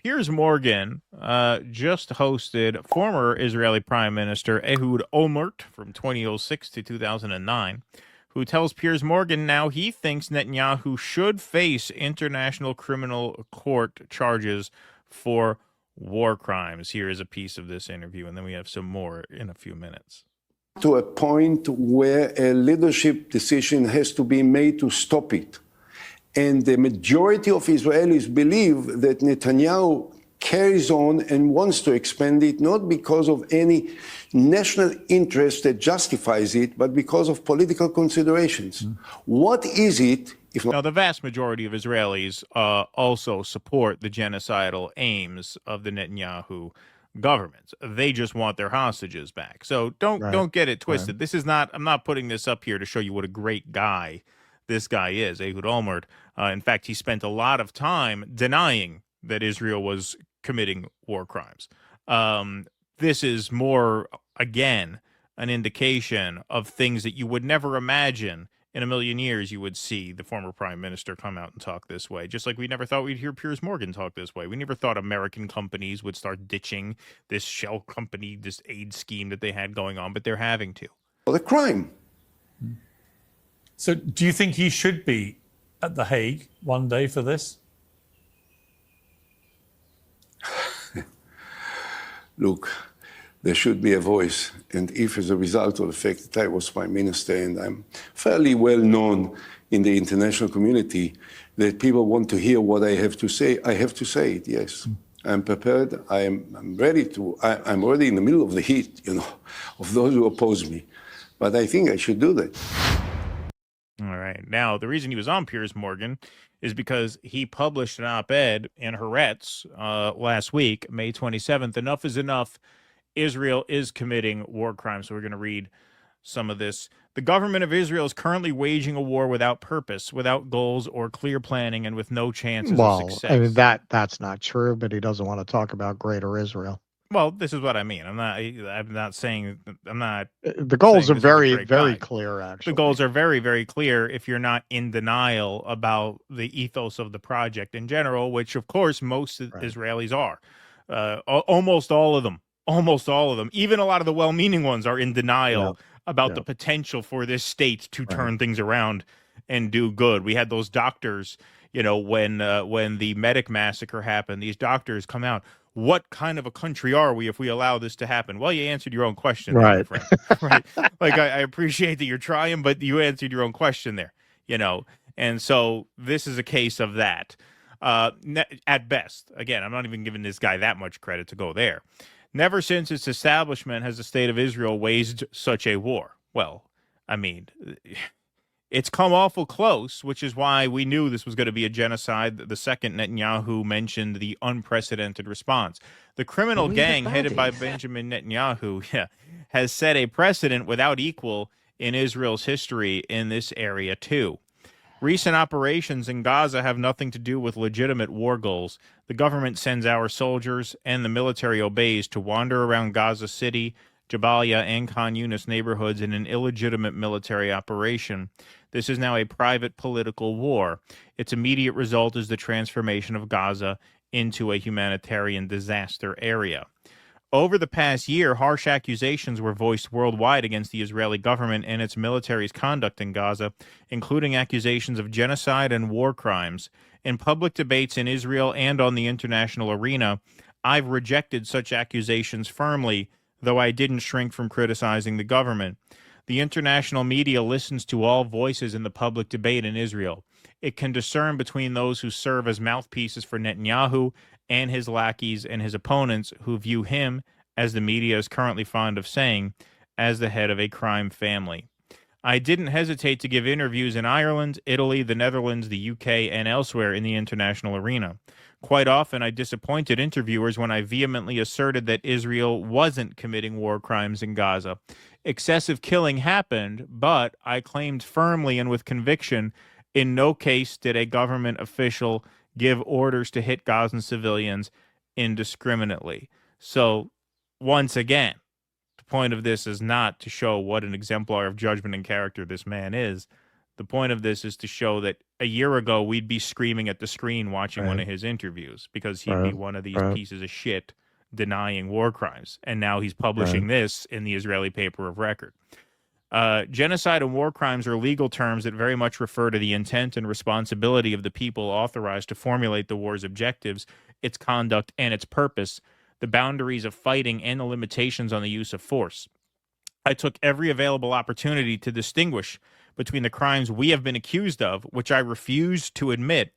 Piers Morgan just hosted former Israeli Prime Minister Ehud Olmert from 2006 to 2009, who tells Piers Morgan now he thinks Netanyahu should face International Criminal Court charges for war crimes. Here is a piece of this interview, and then we have some more in a few minutes. To a point where a leadership decision has to be made to stop it. And the majority of Israelis believe that Netanyahu carries on and wants to expand it, not because of any national interest that justifies it, but because of political considerations. What is it if not? Now, the vast majority of Israelis also support the genocidal aims of the Netanyahu government. They just want their hostages back. So don't get it twisted. This is not, I'm not putting this up here to show you what a great guy this guy is, Ehud Olmert. In fact, he spent a lot of time denying that Israel was committing war crimes. This is more, again, an indication of things that you would never imagine in a million years you would see the former prime minister come out and talk this way. Just like we never thought we'd hear Piers Morgan talk this way. We never thought American companies would start ditching this shell company, this aid scheme that they had going on, but they're having to. Well, the crime. So do you think he should be at The Hague one day for this? Look, there should be a voice. And if as a result of the fact that I was prime minister and I'm fairly well known in the international community, that people want to hear what I have to say, I have to say it, yes. I'm prepared. I'm ready to. I'm already in the middle of the heat, of those who oppose me. But I think I should do that. All right. Now, the reason he was on Piers Morgan is because he published an op-ed in Haaretz last week, May 27th. Enough is enough. Israel is committing war crimes. So we're going to read some of this. The government of Israel is currently waging a war without purpose, without goals or clear planning, and with no chances of success. I mean, that's not true, but he doesn't want to talk about greater Israel. Well, this is what I mean. I'm not saying. The goals are very, very clear, actually. The goals are very, very clear if you're not in denial about the ethos of the project in general, which, of course, most Israelis are. Almost all of them. Even a lot of the well-meaning ones are in denial about the potential for this state to turn things around and do good. We had those doctors, when the medic massacre happened, these doctors come out. What kind of a country are we if we allow this to happen? Well, you answered your own question, there, my friend. Right? Like, I appreciate that you're trying, but you answered your own question there, And so this is a case of that. At best, again, I'm not even giving this guy that much credit to go there. Never since its establishment has the state of Israel waged such a war. Well, I mean, it's come awful close, which is why we knew this was going to be a genocide. The second Netanyahu mentioned the unprecedented response. The criminal gang headed by Benjamin Netanyahu has set a precedent without equal in Israel's history in this area, too. Recent operations in Gaza have nothing to do with legitimate war goals. The government sends our soldiers, and the military obeys, to wander around Gaza City, Jabalia, and Khan Yunis neighborhoods in an illegitimate military operation. This is now a private political war. Its immediate result is the transformation of Gaza into a humanitarian disaster area. Over the past year, harsh accusations were voiced worldwide against the Israeli government and its military's conduct in Gaza, including accusations of genocide and war crimes. In public debates in Israel and on the international arena, I've rejected such accusations firmly, though I didn't shrink from criticizing the government. The international media listens to all voices in the public debate in Israel. It can discern between those who serve as mouthpieces for Netanyahu and his lackeys and his opponents who view him, as the media is currently fond of saying, as the head of a crime family. I didn't hesitate to give interviews in Ireland, Italy, the Netherlands, the UK, and elsewhere in the international arena. Quite often, I disappointed interviewers when I vehemently asserted that Israel wasn't committing war crimes in Gaza. Excessive killing happened, but I claimed firmly and with conviction, in no case did a government official give orders to hit Gazan civilians indiscriminately. So, once again, the point of this is not to show what an exemplar of judgment and character this man is. The point of this is to show that a year ago we'd be screaming at the screen watching one of his interviews because he'd be one of these pieces of shit denying war crimes. And now he's publishing this in the Israeli paper of record. Genocide and war crimes are legal terms that very much refer to the intent and responsibility of the people authorized to formulate the war's objectives, its conduct, and its purpose, the boundaries of fighting, and the limitations on the use of force. I took every available opportunity to distinguish between the crimes we have been accused of, which I refuse to admit,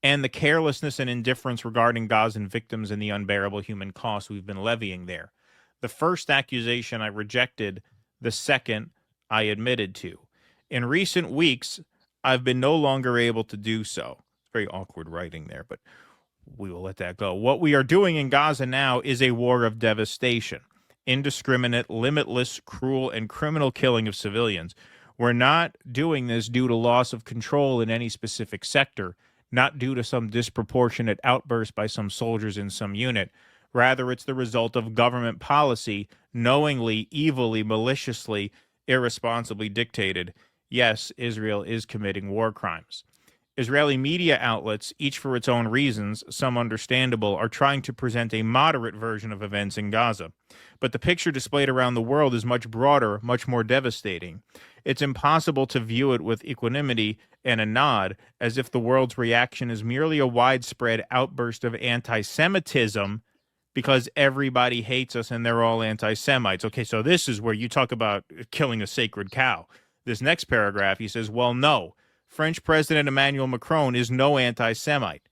and the carelessness and indifference regarding Gazan victims and the unbearable human cost we've been levying there. The first accusation I rejected, the second I admitted to. In recent weeks, I've been no longer able to do so. It's very awkward writing there, but we will let that go. What we are doing in Gaza now is a war of devastation. Indiscriminate, limitless, cruel, and criminal killing of civilians. We're not doing this due to loss of control in any specific sector, not due to some disproportionate outburst by some soldiers in some unit. Rather, it's the result of government policy, knowingly, evilly, maliciously, irresponsibly dictated. Yes, Israel is committing war crimes. Israeli media outlets, each for its own reasons, some understandable, are trying to present a moderate version of events in Gaza. But the picture displayed around the world is much broader, much more devastating. It's impossible to view it with equanimity and a nod, as if the world's reaction is merely a widespread outburst of anti-Semitism because everybody hates us and they're all anti-Semites. Okay, so this is where you talk about killing a sacred cow. This next paragraph, he says, well, no. French President Emmanuel Macron is no anti-Semite.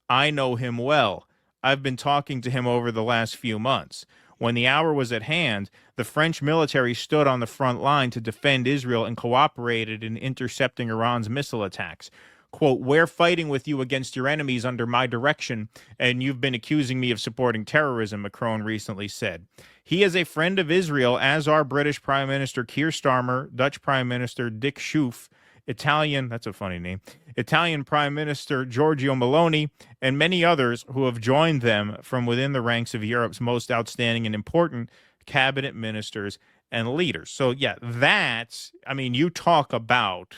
I know him well. I've been talking to him over the last few months. When the hour was at hand, the French military stood on the front line to defend Israel and cooperated in intercepting Iran's missile attacks. Quote, we're fighting with you against your enemies under my direction, and you've been accusing me of supporting terrorism, Macron recently said. He is a friend of Israel, as are British Prime Minister Keir Starmer, Dutch Prime Minister Dick Schoof, Italian, that's a funny name, Italian Prime Minister Giorgio Meloni, and many others who have joined them from within the ranks of Europe's most outstanding and important cabinet ministers and leaders. So, yeah, that's, I mean, you talk about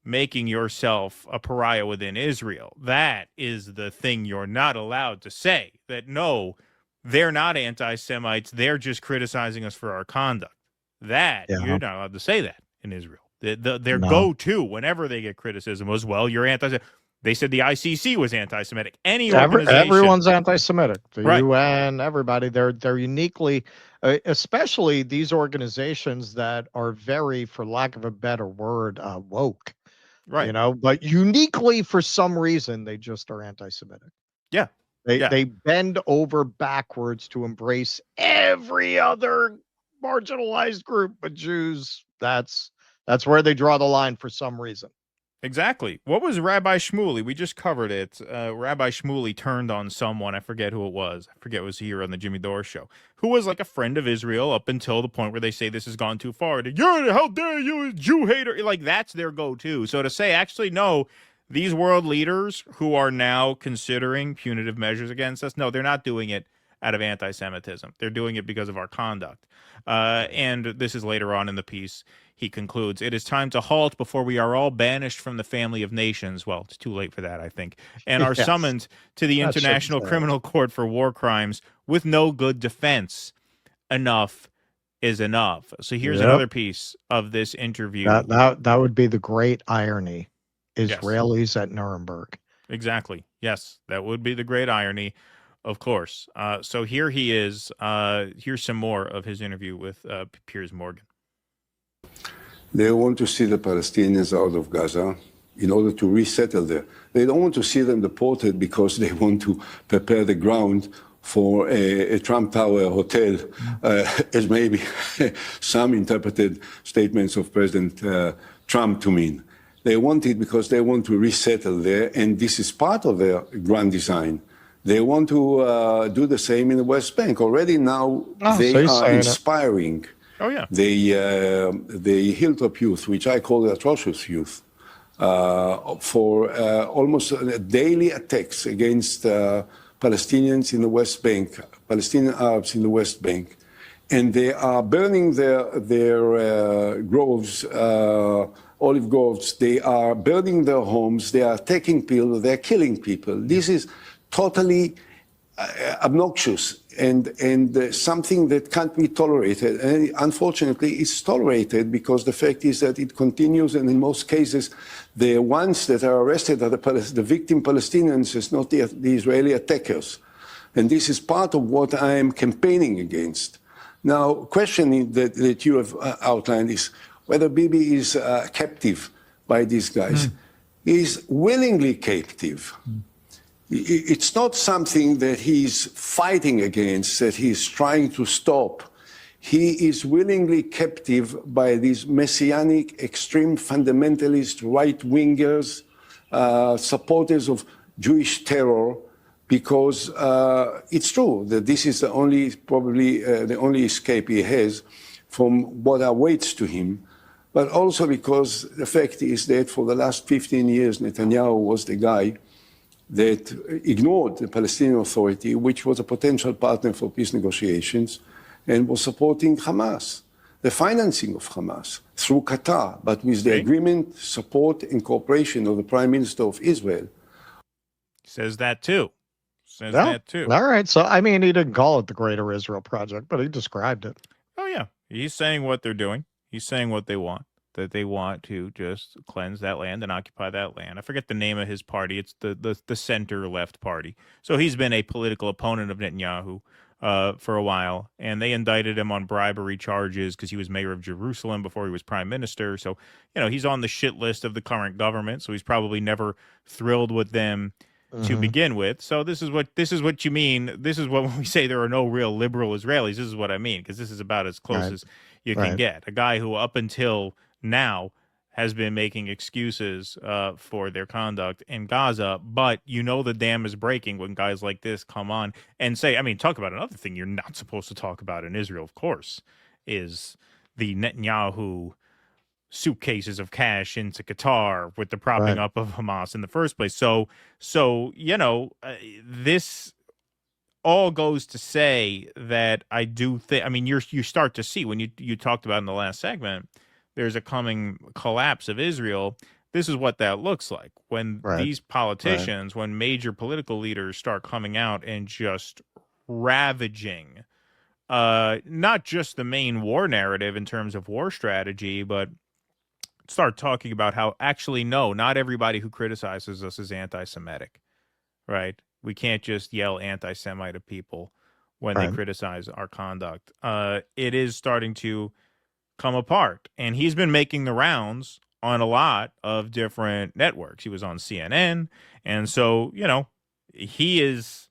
making yourself a pariah within Israel. That is the thing you're not allowed to say, that no, they're not anti-Semites, they're just criticizing us for our conduct. That, you're not allowed to say that in Israel. Their go-to whenever they get criticism was, well, you're anti-Semitic. They said the ICC was anti-Semitic. Any organization, everyone's anti-Semitic. The right. UN, everybody, they're uniquely, especially these organizations that are very, for lack of a better word, woke. Right. You know, but uniquely for some reason they just are anti-Semitic. Yeah. They bend over backwards to embrace every other marginalized group, but Jews, that's where they draw the line for some reason. Exactly. What was Rabbi Shmuley? We just covered it. Rabbi Shmuley turned on someone. I forget who it was. I forget it was here on the Jimmy Dore show, who was like a friend of Israel up until the point where they say this has gone too far. You're, how dare you, Jew hater. Like, that's their go-to. So to say, actually, no, these world leaders who are now considering punitive measures against us, no, they're not doing it out of anti-Semitism. They're doing it because of our conduct. And this is later on in the piece. He concludes, it is time to halt before we are all banished from the family of nations. Well, it's too late for that, I think. And are summoned to the International Criminal Court for war crimes with no good defense. Enough is enough. So here's another piece of this interview. That would be the great irony. Israelis at Nuremberg. Exactly. Yes, that would be the great irony. Of course. So here he is. Here's some more of his interview with Piers Morgan. They want to see the Palestinians out of Gaza in order to resettle there. They don't want to see them deported because they want to prepare the ground for a Trump Tower hotel, as maybe some interpreted statements of President Trump to mean. They want it because they want to resettle there, and this is part of their grand design. They want to do the same in the West Bank. Already now they are inspiring the Hilltop youth, which I call the atrocious youth, for almost daily attacks against Palestinians in the West Bank, Palestinian Arabs in the West Bank. And they are burning their groves olive groves. They are burning their homes. They are taking people. They are killing people. This is totally obnoxious and something that can't be tolerated. And unfortunately, it's tolerated because the fact is that it continues, and in most cases, the ones that are arrested are the victim Palestinians, it's not the Israeli attackers. And this is part of what I am campaigning against. Now, question that you have outlined is whether Bibi is captive by these guys. He's willingly captive. It's not something that he's fighting against, that he's trying to stop. He is willingly captive by these messianic, extreme fundamentalist right-wingers, supporters of Jewish terror, because it's true that this is the only, probably the only escape he has from what awaits to him, but also because the fact is that for the last 15 years, Netanyahu was the guy that ignored the Palestinian Authority, which was a potential partner for peace negotiations, and was supporting Hamas, the financing of Hamas through Qatar, but with the agreement, support, and cooperation of the Prime Minister of Israel. Says that too. Says that too. All right. So, I mean, he didn't call it the Greater Israel Project, but he described it. Oh, yeah. He's saying what they're doing. He's saying what they want, that they want to just cleanse that land and occupy that land. I forget the name of his party. It's the center-left party. So he's been a political opponent of Netanyahu for a while, and they indicted him on bribery charges because he was mayor of Jerusalem before he was prime minister. So, you know, he's on the shit list of the current government, so he's probably never thrilled with them to begin with. So this is what you mean. This is what when we say there are no real liberal Israelis, this is what I mean, because this is about as close as you can get. A guy who up until now has been making excuses for their conduct in Gaza, but you know the dam is breaking when guys like this come on and say, I mean, talk about another thing you're not supposed to talk about in Israel, of course, is the Netanyahu suitcases of cash into Qatar with the propping up of Hamas in the first place. So you know, this all goes to say that I do think, I mean, you start to see when you talked about in the last segment, there's a coming collapse of Israel. This is what that looks like when these politicians, when major political leaders start coming out and just ravaging not just the main war narrative in terms of war strategy, but start talking about how actually, no, not everybody who criticizes us is anti-Semitic, right? We can't just yell anti-Semite at people when they criticize our conduct. It is starting to come apart, and he's been making the rounds on a lot of different networks. He was on CNN, and so, you know, he is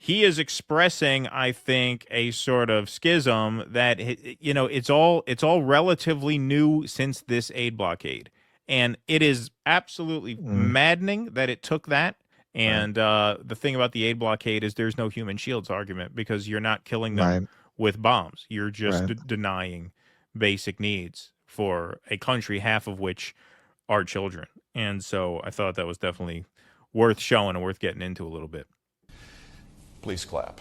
expressing, I think, a sort of schism that, you know, it's all relatively new since this aid blockade, and it is absolutely maddening that it took that. And the thing about the aid blockade is there's no human shields argument because you're not killing them with bombs. You're just denying basic needs for a country, half of which are children. And so I thought that was definitely worth showing and worth getting into a little bit. Please clap.